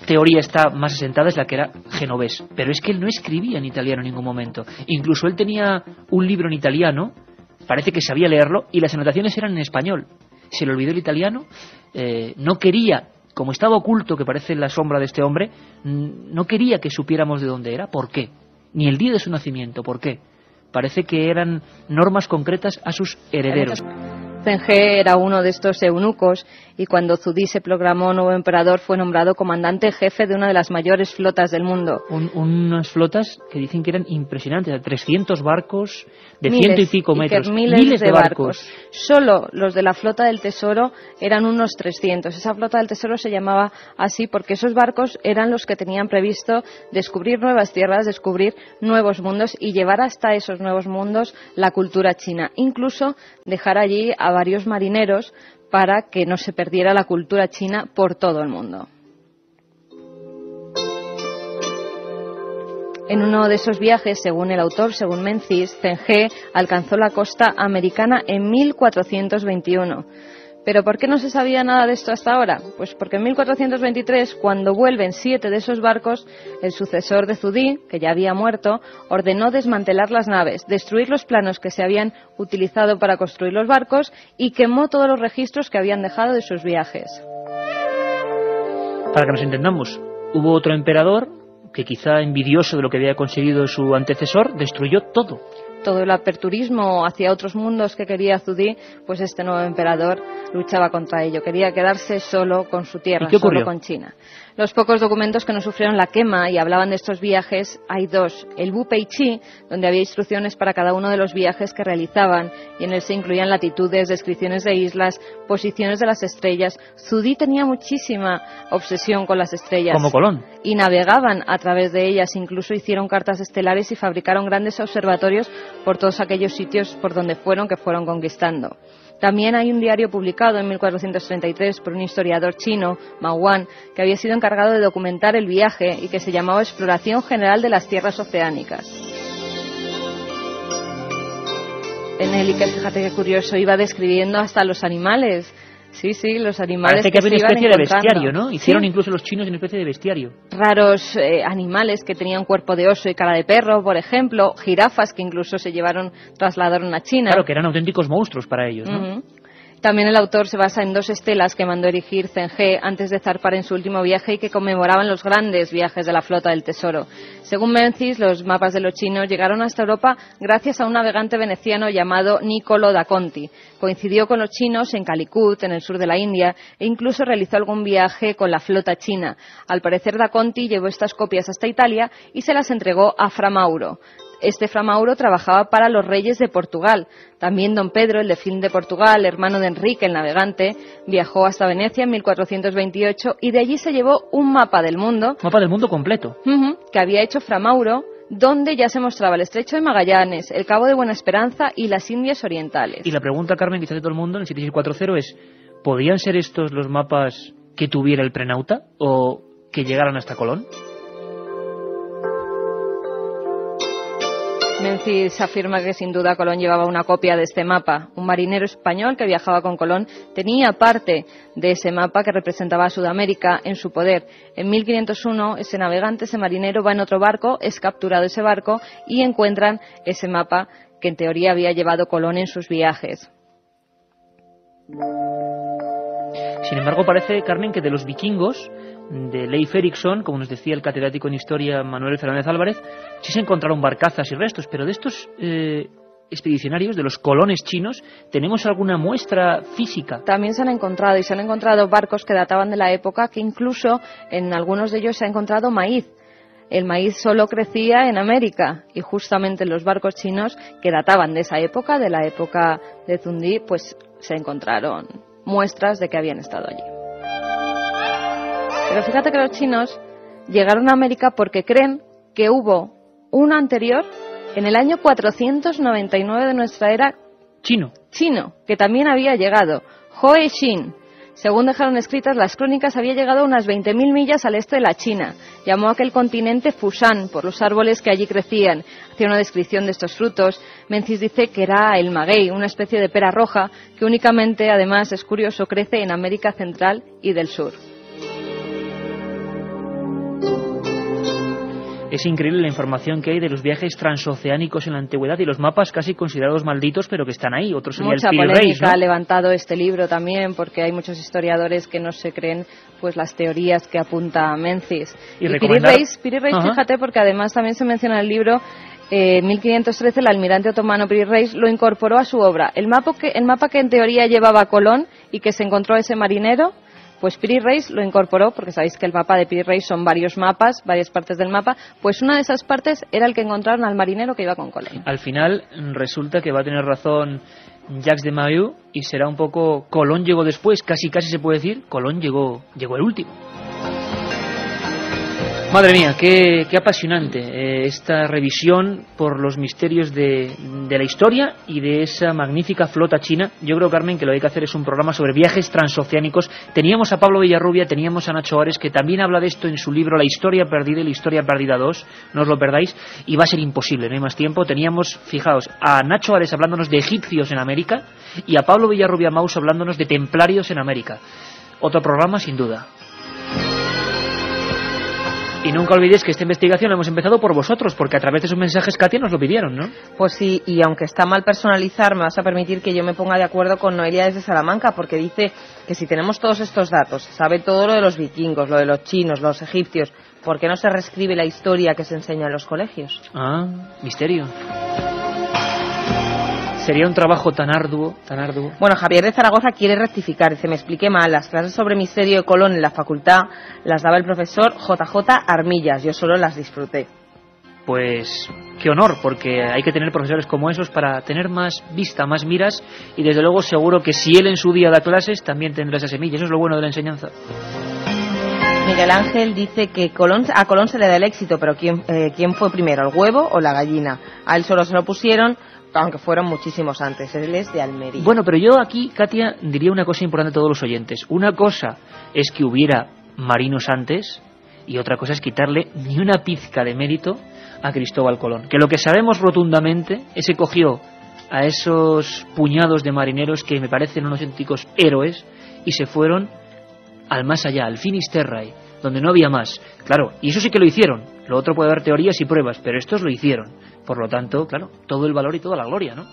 teoría está más asentada es la que era genovés. Pero es que él no escribía en italiano en ningún momento. Incluso él tenía un libro en italiano, parece que sabía leerlo, y las anotaciones eran en español. Se le olvidó el italiano, no quería... Como estaba oculto, que parece la sombra de este hombre, no quería que supiéramos de dónde era. ¿Por qué? Ni el día de su nacimiento. ¿Por qué? Parece que eran normas concretas a sus herederos. Zengé era uno de estos eunucos, y cuando Zudí se proclamó nuevo emperador fue nombrado comandante jefe de una de las mayores flotas del mundo. Unas flotas que dicen que eran impresionantes, 300 barcos de ciento y pico metros, miles de barcos. Solo los de la flota del Tesoro eran unos 300. Esa flota del Tesoro se llamaba así porque esos barcos eran los que tenían previsto descubrir nuevas tierras, descubrir nuevos mundos y llevar hasta esos nuevos mundos la cultura china. Incluso dejar allí a varios marineros para que no se perdiera la cultura china por todo el mundo. En uno de esos viajes, según el autor, según Menzies, Zengé alcanzó la costa americana en 1421. ¿Pero por qué no se sabía nada de esto hasta ahora? Pues porque en 1423, cuando vuelven 7 de esos barcos, el sucesor de Zudí, que ya había muerto, ordenó desmantelar las naves, destruir los planos que se habían utilizado para construir los barcos y quemó todos los registros que habían dejado de sus viajes. Para que nos entendamos, hubo otro emperador que, quizá envidioso de lo que había conseguido su antecesor, destruyó todo. Todo el aperturismo hacia otros mundos que quería Zudí, pues este nuevo emperador luchaba contra ello. Quería quedarse solo con su tierra, solo con China. Los pocos documentos que no sufrieron la quema y hablaban de estos viajes, hay dos. El Wu Pei Chi, donde había instrucciones para cada uno de los viajes que realizaban, y en él se incluían latitudes, descripciones de islas, posiciones de las estrellas. Zudí tenía muchísima obsesión con las estrellas. Como Colón. Y navegaban a través de ellas, incluso hicieron cartas estelares y fabricaron grandes observatorios por todos aquellos sitios por donde fueron, que fueron conquistando. También hay un diario publicado en 1433 por un historiador chino, Mao Wan, que había sido encargado de documentar el viaje y que se llamaba Exploración General de las Tierras Oceánicas. En él, que fíjate qué curioso, iba describiendo hasta los animales. Sí, los animales. Parece que había una especie de bestiario, ¿no? Hicieron sí. Incluso los chinos una especie de bestiario. Raros animales que tenían cuerpo de oso y cara de perro, por ejemplo, jirafas que incluso trasladaron a China. Claro, que eran auténticos monstruos para ellos, ¿no? Uh-huh. También el autor se basa en 2 estelas que mandó erigir Zengé antes de zarpar en su último viaje y que conmemoraban los grandes viajes de la flota del Tesoro. Según Menzies, los mapas de los chinos llegaron hasta Europa gracias a un navegante veneciano llamado Niccolo da Conti. Coincidió con los chinos en Calicut, en el sur de la India, e incluso realizó algún viaje con la flota china. Al parecer, da Conti llevó estas copias hasta Italia y se las entregó a Fra Mauro. Este Fra Mauro trabajaba para los reyes de Portugal. También don Pedro, el delfín de Portugal, hermano de Enrique, el navegante, viajó hasta Venecia en 1428 y de allí se llevó un mapa del mundo. Mapa del mundo completo. Que había hecho Fra Mauro, donde ya se mostraba el Estrecho de Magallanes, el Cabo de Buena Esperanza y las Indias Orientales. Y la pregunta, Carmen, que se hace todo el mundo en el 7640 es: ¿podían ser estos los mapas que tuviera el prenauta o que llegaran hasta Colón? Menzies afirma que sin duda Colón llevaba una copia de este mapa. Un marinero español que viajaba con Colón tenía parte de ese mapa que representaba a Sudamérica en su poder. En 1501 ese navegante, ese marinero, va en otro barco, es capturado ese barco y encuentran ese mapa que en teoría había llevado Colón en sus viajes. Sin embargo, parece, Carmen, que de los vikingos, de Leif Erikson, como nos decía el catedrático en Historia Manuel Fernández Álvarez, sí se encontraron barcazas y restos, pero de estos expedicionarios, de los colones chinos, ¿tenemos alguna muestra física? También se han encontrado barcos que databan de la época, que incluso en algunos de ellos se ha encontrado maíz. El maíz solo crecía en América y justamente en los barcos chinos que databan de esa época, de la época de Zundí, pues se encontraron muestras de que habían estado allí. Pero fíjate que los chinos llegaron a América porque creen que hubo uno anterior en el año 499 de nuestra era chino, que también había llegado, Hoei Xin. Según dejaron escritas las crónicas, había llegado a unas 20.000 millas al este de la China. Llamó a aquel continente Fushan por los árboles que allí crecían. Hacía una descripción de estos frutos. Menzies dice que era el maguey, una especie de pera roja que únicamente, además, es curioso, crece en América Central y del Sur. Es increíble la información que hay de los viajes transoceánicos en la antigüedad y los mapas casi considerados malditos, pero que están ahí. Otro sería mucha el Piri polémica Reis, ¿no? ha levantado este libro también, porque hay muchos historiadores que no se creen pues las teorías que apunta Menzies. Y Piri Reis, fíjate, porque además también se menciona en el libro, en 1513 el almirante otomano Piri Reis lo incorporó a su obra. El mapa que en teoría llevaba Colón y que se encontró ese marinero, pues Piri Reis lo incorporó, porque sabéis que el mapa de Piri Reis son varios mapas, varias partes del mapa, pues una de esas partes era el que encontraron al marinero que iba con Colón. Al final resulta que va a tener razón Jacques de Mailloux y será un poco Colón llegó después, casi se puede decir, Colón llegó el último. Madre mía, qué apasionante esta revisión por los misterios de la historia y de esa magnífica flota china. Yo creo, Carmen, que lo que hay que hacer es un programa sobre viajes transoceánicos. Teníamos a Pablo Villarrubia, teníamos a Nacho Ares, que también habla de esto en su libro La Historia Perdida y La Historia Perdida 2, no os lo perdáis, y va a ser imposible, no hay más tiempo. Teníamos, fijaos, a Nacho Ares hablándonos de egipcios en América y a Pablo Villarrubia Maus hablándonos de templarios en América. Otro programa, sin duda. Y nunca olvidéis que esta investigación la hemos empezado por vosotros, porque a través de sus mensajes, Katia, nos lo pidieron, ¿no? Pues sí, y aunque está mal personalizar, me vas a permitir que yo me ponga de acuerdo con Noelia desde Salamanca, porque dice que si tenemos todos estos datos, sabe todo lo de los vikingos, lo de los chinos, los egipcios, ¿por qué no se reescribe la historia que se enseña en los colegios? Ah, misterio. Sería un trabajo tan arduo. Bueno, Javier de Zaragoza quiere rectificar, dice, me expliqué mal, las clases sobre misterio de Colón en la facultad las daba el profesor JJ Armillas, yo solo las disfruté. Pues qué honor, porque hay que tener profesores como esos para tener más vista, más miras, y desde luego seguro que si él en su día da clases, también tendrá esa semilla, eso es lo bueno de la enseñanza. Miguel Ángel dice que a Colón se le da el éxito, pero ¿quién fue primero, el huevo o la gallina? A él solo se lo pusieron, aunque fueron muchísimos antes. Él es de Almería. Bueno, pero yo aquí, Katia, diría una cosa importante a todos los oyentes. Una cosa es que hubiera marinos antes y otra cosa es quitarle ni una pizca de mérito a Cristóbal Colón. Que lo que sabemos rotundamente es que cogió a esos puñados de marineros que me parecen unos auténticos héroes y se fueron al más allá, al Finisterrae, donde no había más. Claro, y eso sí que lo hicieron. Lo otro puede haber teorías y pruebas, pero estos lo hicieron. Por lo tanto, claro, todo el valor y toda la gloria, ¿no?